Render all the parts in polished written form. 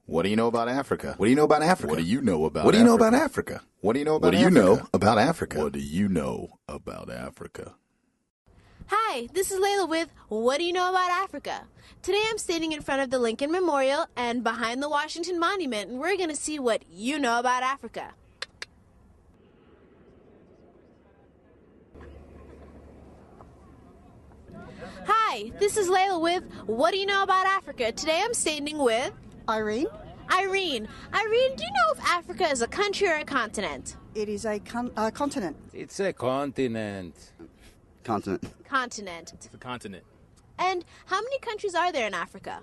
What do you know about Africa? What do you know about Africa? What do you know about What do you know about Africa? Africa? What do you know about What do you Africa? know about Africa? What do you know about Africa? Hi, this is Leila with What Do You Know About Africa? Today I'm standing in front of the Lincoln Memorial and behind the Washington Monument, and we're going to see what you know about Africa. Hi, this is Leila with What Do You Know About Africa? Today I'm standing with Irene. Irene, do you know if Africa is a country or a continent? It is a continent. It's a continent. Continent. Continent. It's a continent. And how many countries are there in Africa?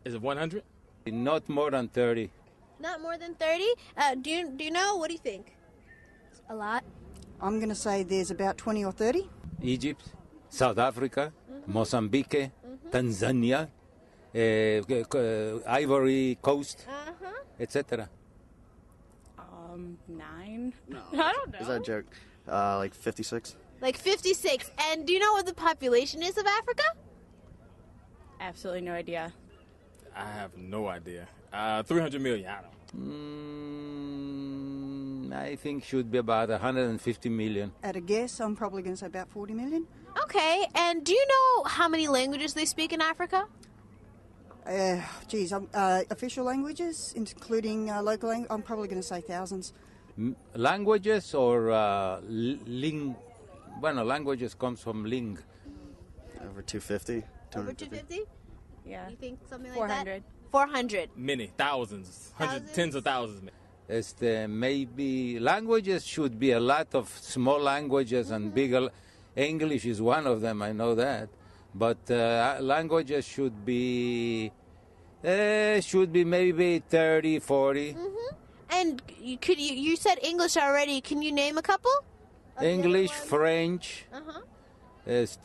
Is it 100? Not more than 30. Not more than 30? Do you know? What do you think? A lot? I'm going to say there's about 20 or 30. Egypt, South Africa, Mozambique, Tanzania, Ivory Coast, etc. 9? No. I don't know. Is that a joke? Like 56? Like 56. And do you know what the population is of Africa? Absolutely no idea. I have no idea. 300 million, I don't know. I think should be about 150 million. At a guess, I'm probably going to say about 40 million. Okay, and do you know how many languages they speak in Africa? Official languages, including local language, I'm probably going to say thousands. Languages or ling? Well, languages comes from ling. Over 250? Over 250? Yeah. You think something like 400. that? 400. Many, thousands, hundreds, tens of thousands. Maybe languages should be a lot of small languages and bigger. English is one of them, I know that. But languages should be maybe 30, 40. And you said English already. Can you name a couple? English, French,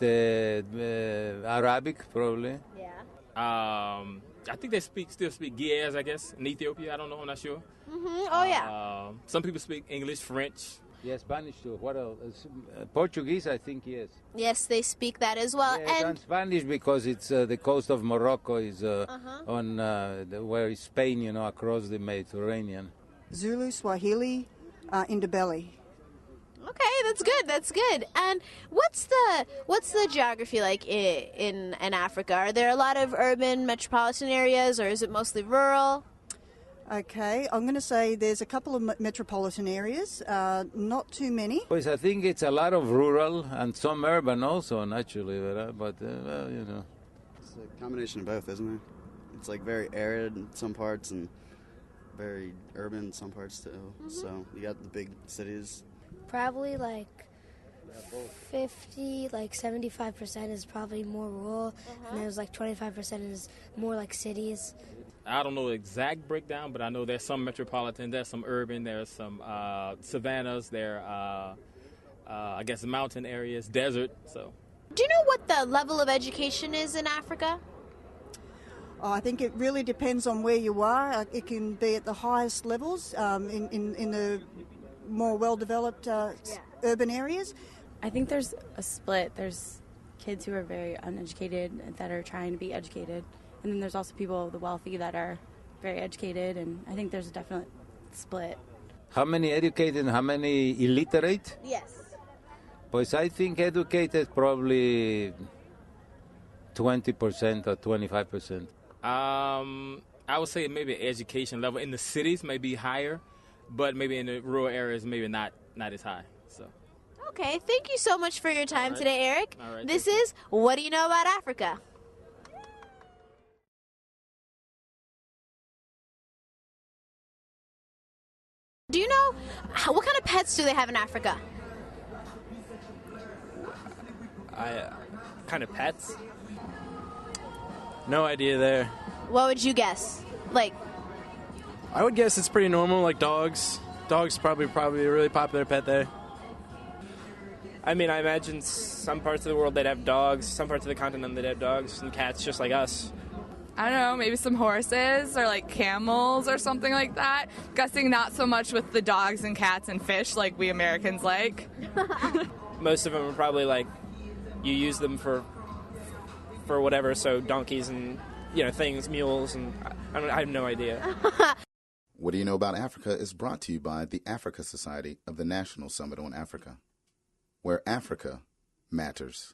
Arabic probably. Yeah. I think they still speak Ge'ez, I guess, in Ethiopia. I don't know. I'm not sure. Oh, yeah. Some people speak English, French. Yeah, Spanish too. What else? Portuguese, I think, yes. Yes, they speak that as well. Yes, and Spanish because it's the coast of Morocco is on where is Spain, across the Mediterranean. Zulu, Swahili, Indabeli. Okay, that's good. And what's the geography like in Africa? Are there a lot of urban metropolitan areas, or is it mostly rural? Okay, I'm going to say there's a couple of metropolitan areas, not too many. Pues I think it's a lot of rural and some urban also, naturally, but It's a combination of both, isn't it? It's like very arid in some parts and very urban in some parts too. So you got the big cities. Probably like 50, like 75% is probably more rural, and there's like 25% is more like cities. I don't know the exact breakdown, but I know there's some metropolitan, there's some urban, there's some savannas, there I guess mountain areas, desert. So, do you know what the level of education is in Africa? I think it really depends on where you are. It can be at the highest levels in the more well-developed urban areas. I think there's a split. There's kids who are very uneducated that are trying to be educated. And then there's also people, the wealthy, that are very educated. And I think there's a definite split. How many educated and how many illiterate? Yes. Pues I think educated probably 20% or 25%. I would say maybe education level in the cities may be higher, but maybe in the rural areas maybe not as high. So. Okay, thank you so much for your time today, Eric. All right, this is What Do You Know About Africa? Do you know what kind of pets do they have in Africa? Kind of pets? No idea there. What would you guess? Like, I would guess it's pretty normal, like dogs. Dogs probably a really popular pet there. I mean, I imagine some parts of the world they'd have dogs, some parts of the continent they'd have dogs, and cats just like us. I don't know, maybe some horses or like camels or something like that. Guessing not so much with the dogs and cats and fish like we Americans like. Most of them are probably like, you use them for whatever, so donkeys and, things, mules, and I have no idea. What Do You Know About Africa is brought to you by the Africa Society of the National Summit on Africa, where Africa matters.